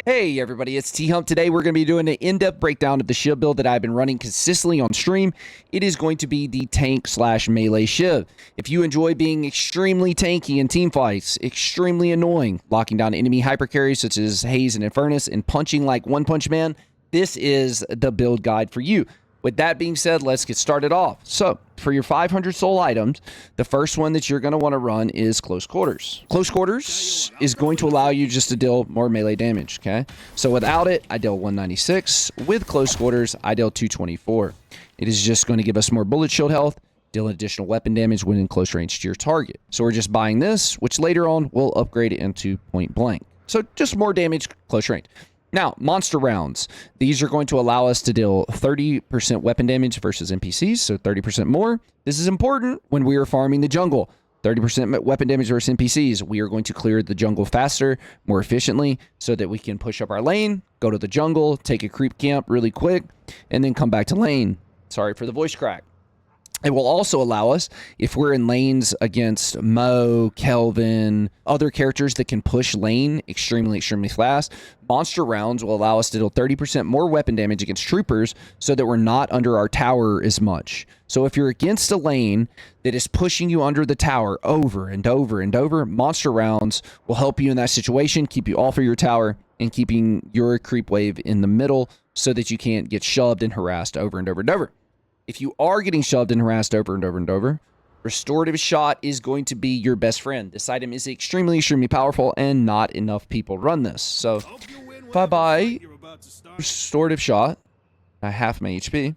Hey everybody, it's THump. Today we're going to be doing an in-depth breakdown of the Shiv build that I've been running consistently on stream. It is going to be the tank/melee Shiv. If you enjoy being extremely tanky in team fights, extremely annoying, locking down enemy hypercarries such as Haze and Infernus, and punching like One Punch Man, this is the build guide for you. With that being said, let's get started off. So, for your 500 soul items, the first one that you're going to want to run is Close Quarters. Close Quarters is going to allow you just to deal more melee damage, okay? So without it, I deal 196. With Close Quarters, I deal 224. It is just going to give us more bullet shield health, deal additional weapon damage when in close range to your target. So we're just buying this, which later on we'll upgrade it into point blank. So just more damage, close range. Now, monster rounds. These are going to allow us to deal 30% weapon damage versus NPCs, so 30% more. This is important when we are farming the jungle. 30% weapon damage versus NPCs. We are going to clear the jungle faster, more efficiently, so that we can push up our lane, go to the jungle, take a creep camp really quick, and then come back to lane. Sorry for the voice crack. It will also allow us, if we're in lanes against Mo, Kelvin, other characters that can push lane extremely fast, monster rounds will allow us to deal 30% more weapon damage against troopers so that we're not under our tower as much. So if you're against a lane that is pushing you under the tower over and over and over, monster rounds will help you in that situation, keep you off of your tower, and keeping your creep wave in the middle so that you can't get shoved and harassed over and over and over. If you are getting shoved and harassed over and over and over, Restorative Shot is going to be your best friend. This item is extremely powerful, and not enough people run this. So if I buy Restorative Shot, I half my HP.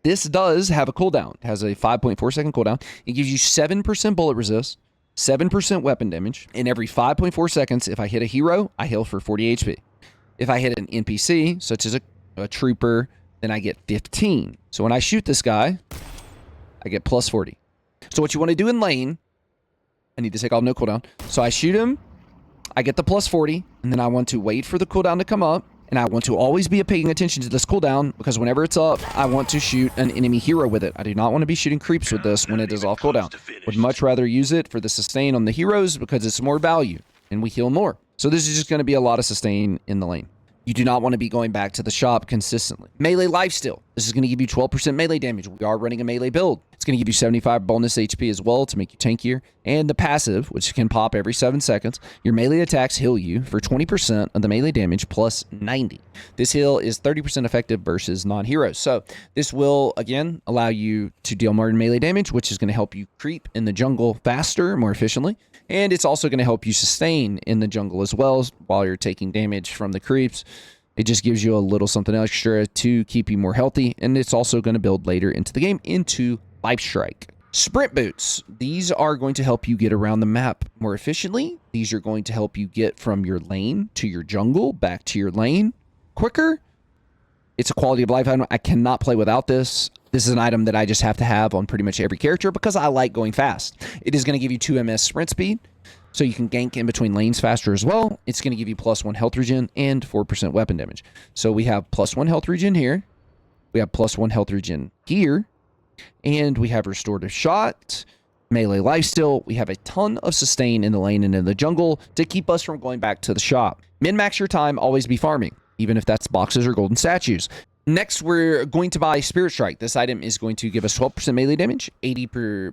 This does have a cooldown. It has a 5.4 second cooldown. It gives you 7% bullet resist, 7% weapon damage, and every 5.4 seconds, if I hit a hero, I heal for 40 HP. If I hit an NPC, such as a trooper, then I get 15. So when I shoot this guy, I get plus 40. So what you want to do in lane, I need to take off no cooldown. So I shoot him, I get the plus 40, and then I want to wait for the cooldown to come up, and I want to always be paying attention to this cooldown, because whenever it's up, I want to shoot an enemy hero with it. I do not want to be shooting creeps with this when it is off cooldown. Would much rather use it for the sustain on the heroes because it's more value, and we heal more. So this is just going to be a lot of sustain in the lane. You do not want to be going back to the shop consistently. Melee lifesteal. This is going to give you 12% melee damage. We are running a melee build. It's going to give you 75 bonus HP as well to make you tankier. And the passive, which can pop every 7 seconds. Your melee attacks heal you for 20% of the melee damage plus 90. This heal is 30% effective versus non-heroes. So this will, again, allow you to deal more melee damage, which is going to help you creep in the jungle faster, more efficiently. And it's also going to help you sustain in the jungle as well while you're taking damage from the creeps. It just gives you a little something extra to keep you more healthy. And it's also going to build later into the game into Life Strike. Sprint boots. These are going to help you get around the map more efficiently. These are going to help you get from your lane to your jungle, back to your lane quicker. It's a quality of life item. I cannot play without this. This is an item that I just have to have on pretty much every character because I like going fast. It is going to give you 2 MS sprint speed, so you can gank in between lanes faster as well. It's going to give you +1 health regen and 4% weapon damage. So we have +1 health regen here. We have +1 health regen here. And we have Restorative Shot, Melee Lifesteal. We have a ton of sustain in the lane and in the jungle to keep us from going back to the shop. Min-max your time, always be farming, even if that's boxes or golden statues. Next, we're going to buy Spirit Strike. This item is going to give us 12% melee damage,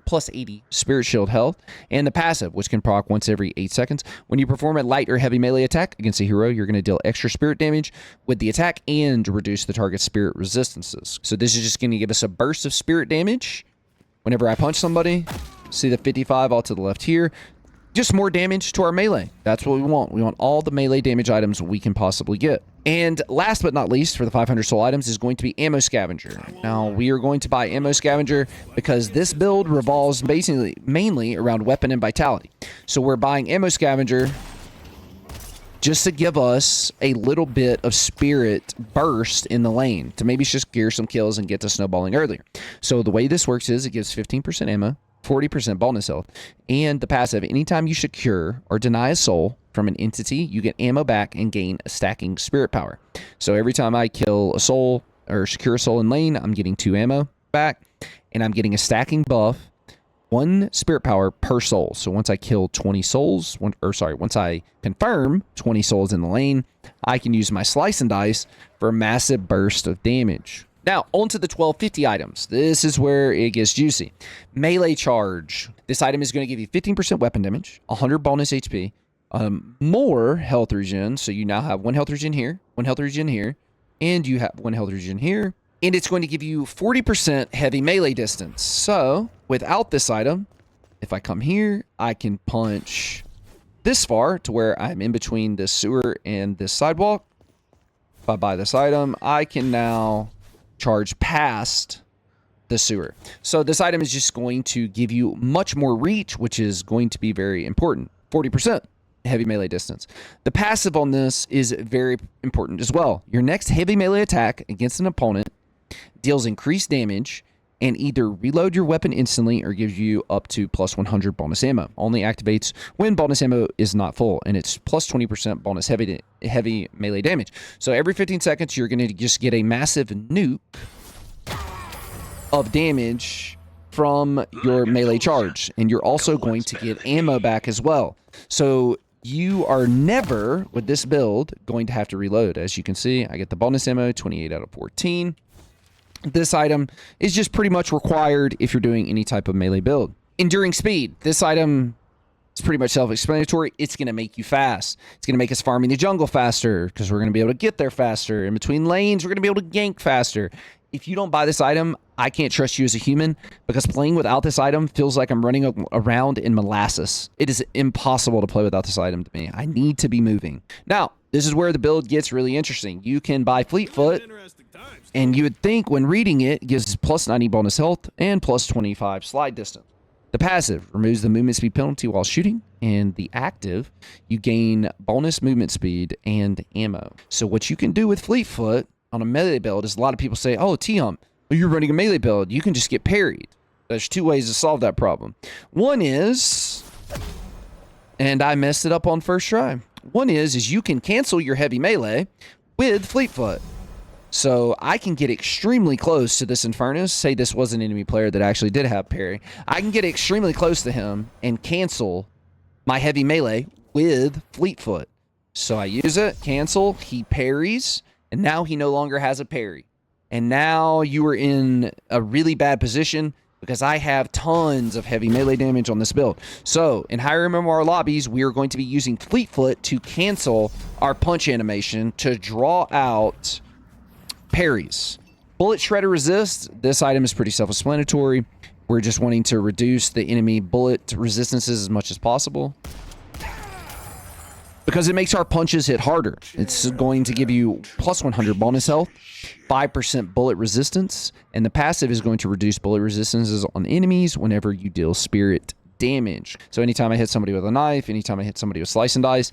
plus 80 Spirit Shield health, and the passive, which can proc once every 8 seconds. When you perform a light or heavy melee attack against a hero, you're going to deal extra spirit damage with the attack and reduce the target's spirit resistances. So this is just going to give us a burst of spirit damage whenever I punch somebody. See the 55 all to the left here. Just more damage to our melee. That's what we want. We want all the melee damage items we can possibly get. And last but not least, for the 500 soul items, is going to be Ammo Scavenger. Now, we are going to buy Ammo Scavenger because this build revolves basically mainly around weapon and vitality. So we're buying Ammo Scavenger just to give us a little bit of spirit burst in the lane to maybe just gear some kills and get to snowballing earlier. So the way this works is it gives 15% ammo, 40% bonus health, and the passive. Anytime you secure or deny a soul from an entity, you get ammo back and gain a stacking spirit power. So every time I kill a soul or secure a soul in lane, I'm getting 2 ammo back, and I'm getting a stacking buff 1 spirit power per soul. So once I kill 20 souls, once I confirm 20 souls in the lane, I can use my slice and dice for a massive burst of damage. Now, on to the 1250 items. This is where it gets juicy. Melee charge. This item is going to give you 15% weapon damage, 100 bonus HP, more health regen. So you now have 1 health regen here, 1 health regen here, and you have 1 health regen here. And it's going to give you 40% heavy melee distance. So without this item, if I come here, I can punch this far to where I'm in between this sewer and this sidewalk. If I buy this item, I can now charge past the sewer. So this item is just going to give you much more reach, which is going to be very important. 40% heavy melee distance. The passive on this is very important as well. Your next heavy melee attack against an opponent deals increased damage and either reload your weapon instantly or gives you up to plus 100 bonus ammo. Only activates when bonus ammo is not full, and it's plus 20% bonus heavy melee damage. So every 15 seconds, you're going to just get a massive nuke of damage from your melee charge, and you're also going to get ammo back as well. So you are never, with this build, going to have to reload. As you can see, I get the bonus ammo, 28 out of 14. This item is just pretty much required if you're doing any type of melee build. Enduring speed. This item is pretty much self-explanatory. It's going to make you fast. It's going to make us farming the jungle faster because we're going to be able to get there faster. In between lanes, we're going to be able to gank faster. If you don't buy this item, I can't trust you as a human because playing without this item feels like I'm running around in molasses. It is impossible to play without this item to me. I need to be moving. Now, this is where the build gets really interesting. You can buy Fleetfoot, and you would think when reading it, it gives plus 90 bonus health and plus 25 slide distance. The passive removes the movement speed penalty while shooting, and the active, you gain bonus movement speed and ammo. So what you can do with Fleetfoot on a melee build is a lot of people say, oh, THump, you're running a melee build. You can just get parried. There's 2 ways to solve that problem. One is, and I messed it up on first try. One is you can cancel your heavy melee with Fleetfoot. So I can get extremely close to this Infernus. Say this was an enemy player that actually did have parry. I can get extremely close to him and cancel my heavy melee with Fleetfoot. So I use it, cancel, he parries, and now he no longer has a parry. And now you are in a really bad position because I have tons of heavy melee damage on this build. So in higher MMR lobbies, we are going to be using Fleetfoot to cancel our punch animation to draw out parries. Bullet Shredder Resist. This item is pretty self-explanatory. We're just wanting to reduce the enemy bullet resistances as much as possible because it makes our punches hit harder. It's going to give you plus 100 bonus health, 5% bullet resistance, and the passive is going to reduce bullet resistances on enemies whenever you deal spirit damage. So anytime I hit somebody with a knife, anytime I hit somebody with slice and dice,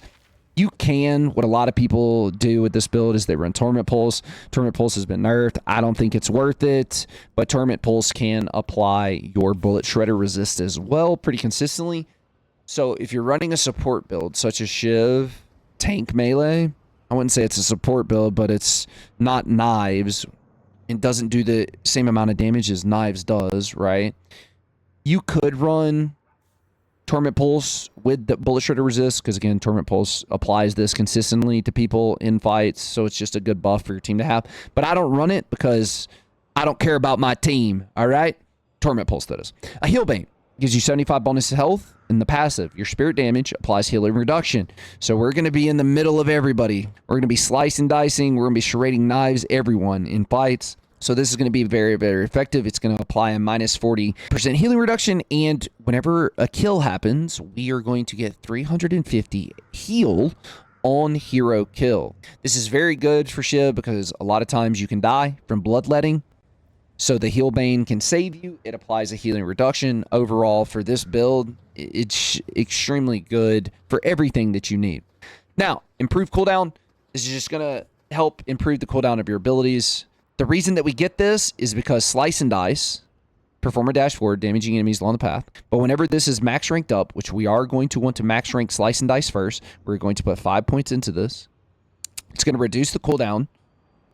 you can, what a lot of people do with this build is they run Torment Pulse. Torment Pulse has been nerfed. I don't think it's worth it, but Torment Pulse can apply your Bullet Shredder Resist as well pretty consistently. So if you're running a support build such as Shiv, tank melee, I wouldn't say it's a support build, but it's not knives. It doesn't do the same amount of damage as knives does, right? You could run Torment Pulse with the Bullet Shredder Resist, because again, Torment Pulse applies this consistently to people in fights, so it's just a good buff for your team to have. But I don't run it because I don't care about my team, all right? Torment Pulse, that is. A Heal Bane gives you 75 bonus health, and the passive, your spirit damage, applies healing reduction. So we're going to be in the middle of everybody. We're going to be slicing, dicing, we're going to be serrating knives, everyone in fights. So this is going to be very, very effective. It's going to apply a minus 40% healing reduction, and whenever a kill happens, we are going to get 350 heal on hero kill. This is very good for Shiv because a lot of times you can die from bloodletting. So the Heal Bane can save you. It applies a healing reduction. Overall, for this build, it's extremely good for everything that you need. Now, improved cooldown. This is just going to help improve the cooldown of your abilities. The reason that we get this is because Slice and Dice, perform a dash forward, damaging enemies along the path. But whenever this is max ranked up, which we are going to want to max rank Slice and Dice first, we're going to put 5 points into this. It's going to reduce the cooldown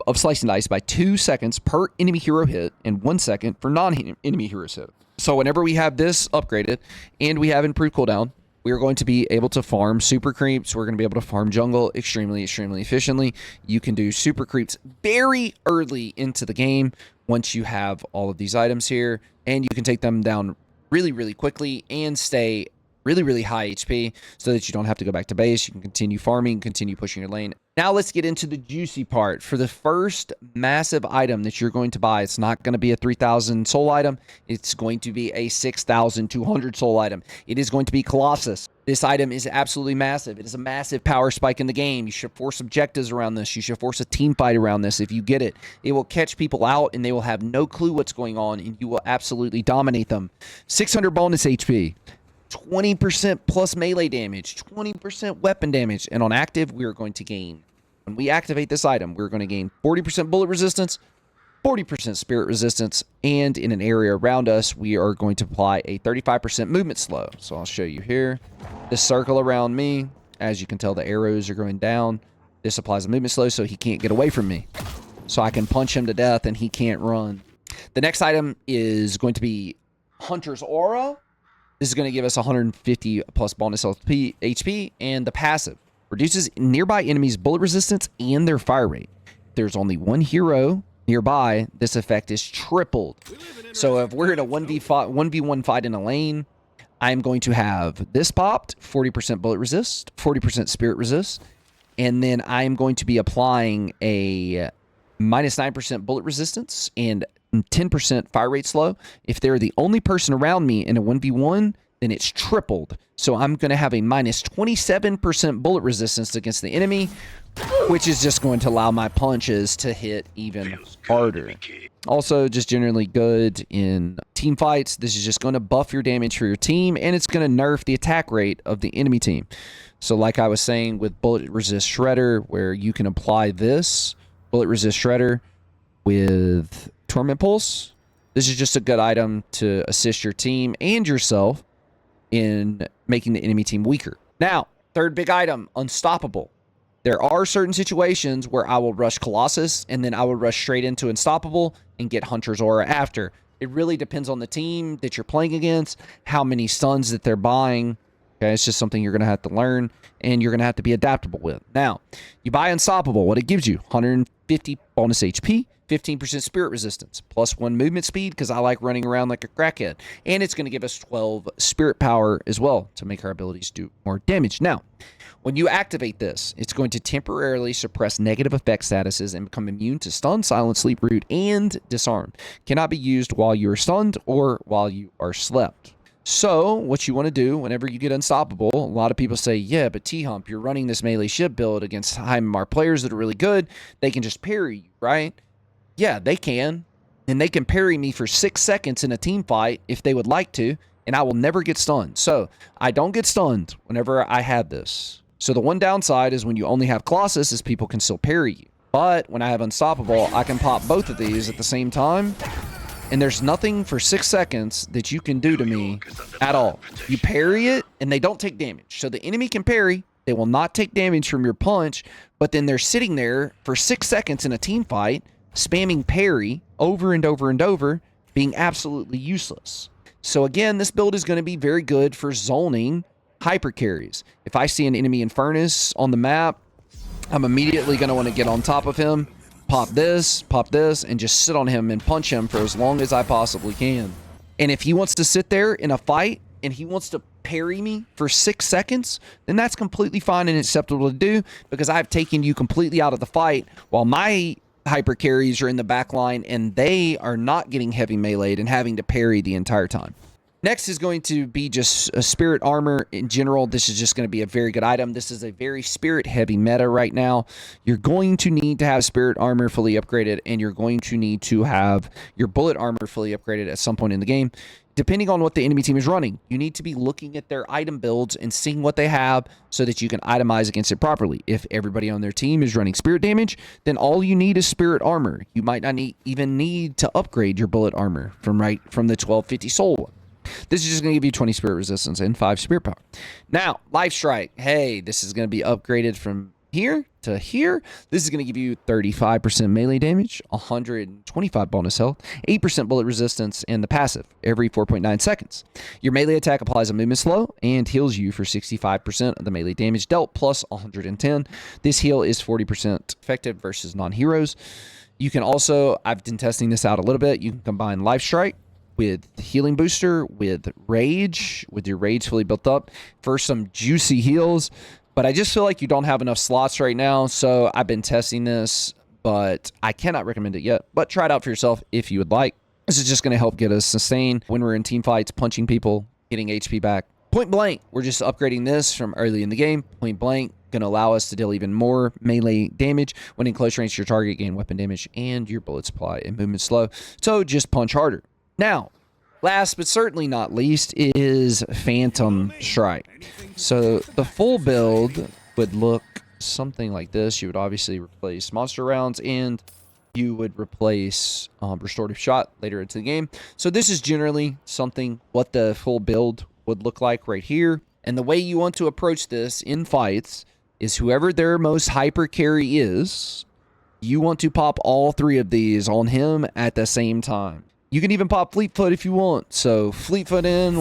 of Slicing Dice by 2 seconds per enemy hero hit and 1 second for non-enemy heroes hit. So whenever we have this upgraded and we have improved cooldown, we are going to be able to farm super creeps. We're going to be able to farm jungle extremely efficiently. You can do super creeps very early into the game once you have all of these items here, and you can take them down really quickly and stay really high HP so that you don't have to go back to base. You can continue farming, continue pushing your lane. Now let's get into the juicy part. For the first massive item that you're going to buy, it's not going to be a 3,000 soul item. It's going to be a 6,200 soul item. It is going to be Colossus. This item is absolutely massive. It is a massive power spike in the game. You should force objectives around this. You should force a team fight around this. If you get it, it will catch people out and they will have no clue what's going on, and you will absolutely dominate them. 600 bonus HP. 20% plus melee damage, 20% weapon damage, and on active, we are going to gain, when we activate this item, we're going to gain 40% bullet resistance, 40% spirit resistance, and in an area around us, we are going to apply a 35% movement slow. So I'll show you here. This circle around me, as you can tell, the arrows are going down. This applies a movement slow so he can't get away from me. So I can punch him to death and he can't run. The next item is going to be Hunter's Aura. This is going to give us 150 plus bonus HP, and the passive reduces nearby enemies' bullet resistance and their fire rate. If there's only one hero nearby, this effect is tripled. So if we're in a 1v1 fight in a lane, I'm going to have this popped, 40% bullet resist, 40% spirit resist, and then I'm going to be applying a minus 9% bullet resistance and 10% fire rate slow. If they're the only person around me in a 1v1, then it's tripled. So I'm going to have a minus 27% bullet resistance against the enemy, which is just going to allow my punches to hit even harder. Also, just generally good in team fights. This is just going to buff your damage for your team, and it's going to nerf the attack rate of the enemy team. So like I was saying with Bullet Resist Shredder, where you can apply this Bullet Resist Shredder with Torment Pulse. This is just a good item to assist your team and yourself in making the enemy team weaker. Now, third big item, Unstoppable. There are certain situations where I will rush Colossus and then I will rush straight into Unstoppable and get Hunter's Aura after. It really depends on the team that you're playing against, how many stuns that they're buying. Okay, it's just something you're going to have to learn and you're going to have to be adaptable with. Now, you buy Unstoppable. What it gives you, 150 bonus HP, 15% spirit resistance, plus 1 movement speed because I like running around like a crackhead. And it's going to give us 12 spirit power as well to make our abilities do more damage. Now, when you activate this, it's going to temporarily suppress negative effect statuses and become immune to stun, silence, sleep, root, and disarm. Cannot be used while you are stunned or while you are slept. So, what you want to do whenever you get Unstoppable, a lot of people say, yeah, but THump, you're running this melee Shiv build against high MMR players that are really good. They can just parry you, right? Yeah, they can. And they can parry me for 6 seconds in a team fight if they would like to, and I will never get stunned. So, I don't get stunned whenever I have this. So, the one downside is when you only have Colossus is people can still parry you. But when I have Unstoppable, I can pop both of these at the same time. And there's nothing for 6 seconds that you can do to me at all. You parry it, and they don't take damage. So the enemy can parry. They will not take damage from your punch, but then they're sitting there for 6 seconds in a team fight, spamming parry over and over and over, being absolutely useless. So again, this build is going to be very good for zoning hyper carries. If I see an enemy in Furnace on the map, I'm immediately going to want to get on top of him, pop this, and just sit on him and punch him for as long as I possibly can. And if he wants to sit there in a fight and he wants to parry me for 6 seconds, then that's completely fine and acceptable to do because I've taken you completely out of the fight while my hyper carries are in the back line and they are not getting heavy meleeed and having to parry the entire time. Next is going to be just a spirit armor in general. This is just going to be a very good item. This is a very spirit heavy meta right now. You're going to need to have spirit armor fully upgraded, and you're going to need to have your bullet armor fully upgraded at some point in the game. Depending on what the enemy team is running, you need to be looking at their item builds and seeing what they have so that you can itemize against it properly. If everybody on their team is running spirit damage, then all you need is spirit armor. You might not even need to upgrade your bullet armor from the 1250 soul one. This is just going to give you 20 spirit resistance and 5 spirit power. Now, Life Strike. Hey, this is going to be upgraded from here to here, this is going to give you 35% melee damage, 125 bonus health, 8% bullet resistance, and the passive every 4.9 seconds. Your melee attack applies a movement slow and heals you for 65% of the melee damage dealt plus 110. This heal is 40% effective versus non-heroes. You can also, I've been testing this out a little bit, you can combine Life Strike with Healing Booster, with Rage, with your Rage fully built up for some juicy heals. But I just feel like you don't have enough slots right now, so I've been testing this, but I cannot recommend it yet. But try it out for yourself if you would like. This is just going to help get us sustained when we're in team fights, punching people, getting HP back. Point blank, we're just upgrading this from early in the game. Point blank, going to allow us to deal even more melee damage. When in close range to your target, gain weapon damage, and your bullet supply and movement slow. So just punch harder. Now, last but certainly not least is Phantom Strike. So the full build would look something like this. You would obviously replace monster rounds and you would replace restorative shot later into the game. So this is generally something what the full build would look like right here. And the way you want to approach this in fights is whoever their most hyper carry is, you want to pop all three of these on him at the same time. You can even pop Fleet Foot if you want. So Fleet Foot in,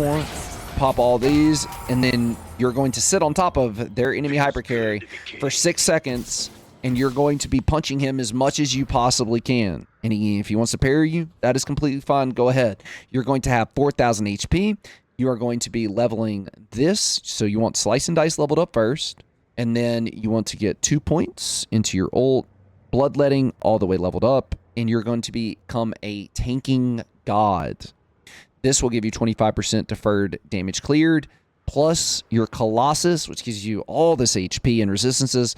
pop all these, and then you're going to sit on top of their enemy hypercarry for 6 seconds, and you're going to be punching him as much as you possibly can. And if he wants to parry you, that is completely fine. Go ahead. You're going to have 4,000 HP. You are going to be leveling this. So you want Slice and Dice leveled up first, and then you want to get 2 points into your ult, Bloodletting all the way leveled up, and you're going to become a tanking god. This will give you 25% deferred damage cleared, plus your Colossus, which gives you all this HP and resistances,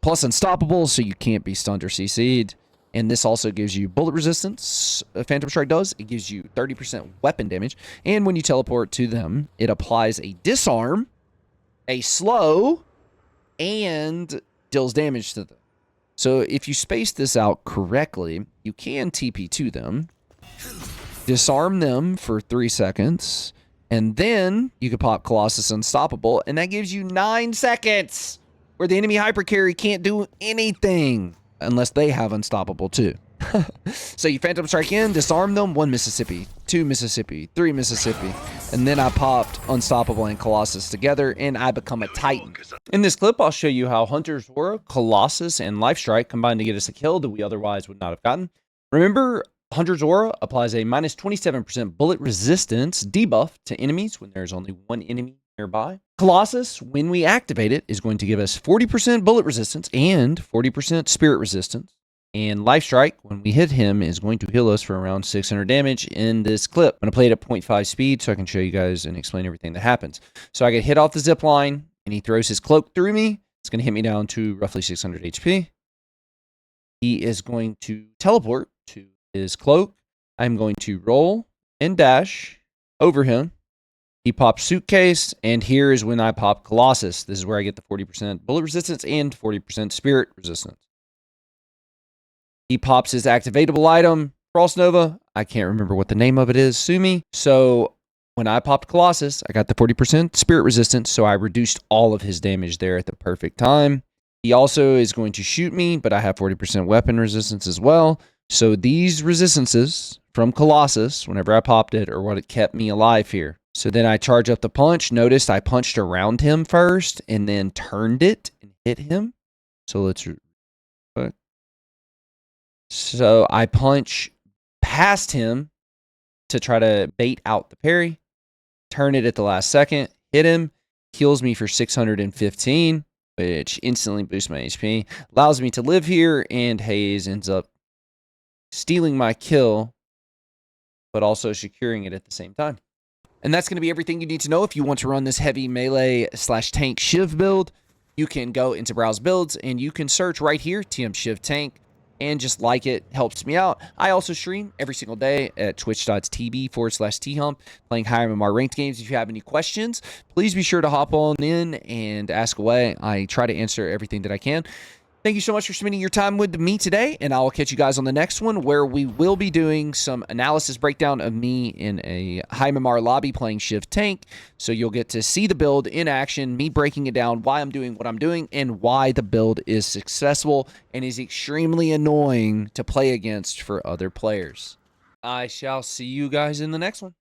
plus Unstoppable, so you can't be stunned or CC'd. And this also gives you bullet resistance. Phantom Strike does. It gives you 30% weapon damage. And when you teleport to them, it applies a disarm, a slow, and deals damage to them. So if you space this out correctly, you can TP to them, disarm them for 3 seconds, and then you can pop Colossus Unstoppable, and that gives you 9 seconds where the enemy hypercarry can't do anything unless they have Unstoppable too. So you Phantom Strike in, disarm them, 1 Mississippi, 2 Mississippi, 3 Mississippi, and then I popped Unstoppable and Colossus together, and I become a Titan. In this clip, I'll show you how Hunter's Aura, Colossus, and Life Strike combined to get us a kill that we otherwise would not have gotten. Remember, Hunter's Aura applies a minus 27% bullet resistance debuff to enemies when there's only one enemy nearby. Colossus, when we activate it, is going to give us 40% bullet resistance and 40% spirit resistance. And Life Strike, when we hit him, is going to heal us for around 600 damage in this clip. I'm going to play it at 0.5 speed so I can show you guys and explain everything that happens. So I get hit off the zip line, and he throws his cloak through me. It's going to hit me down to roughly 600 HP. He is going to teleport to his cloak. I'm going to roll and dash over him. He pops Suitcase, and here is when I pop Colossus. This is where I get the 40% bullet resistance and 40% spirit resistance. He pops his activatable item, Frost Nova. I can't remember what the name of it is. Sue me. So when I popped Colossus, I got the 40% spirit resistance, so I reduced all of his damage there at the perfect time. He also is going to shoot me, but I have 40% weapon resistance as well. So these resistances from Colossus, whenever I popped it, are what kept me alive here. So then I charge up the punch. Notice I punched around him first and then turned it and hit him. So let's... So I punch past him to try to bait out the parry, turn it at the last second, hit him, heals me for 615, which instantly boosts my HP, allows me to live here, and Hayes ends up stealing my kill, but also securing it at the same time. And that's going to be everything you need to know if you want to run this heavy melee / tank Shiv build. You can go into browse builds, and you can search right here, THump Shiv Tank, and just like it, helps me out. I also stream every single day at twitch.tv/THump, playing higher MMR ranked games. If you have any questions, please be sure to hop on in and ask away. I try to answer everything that I can. Thank you so much for spending your time with me today, and I will catch you guys on the next one, where we will be doing some analysis breakdown of me in a high MMR lobby playing Shiv tank. So you'll get to see the build in action, me breaking it down, why I'm doing what I'm doing, and why the build is successful and is extremely annoying to play against for other players. I shall see you guys in the next one.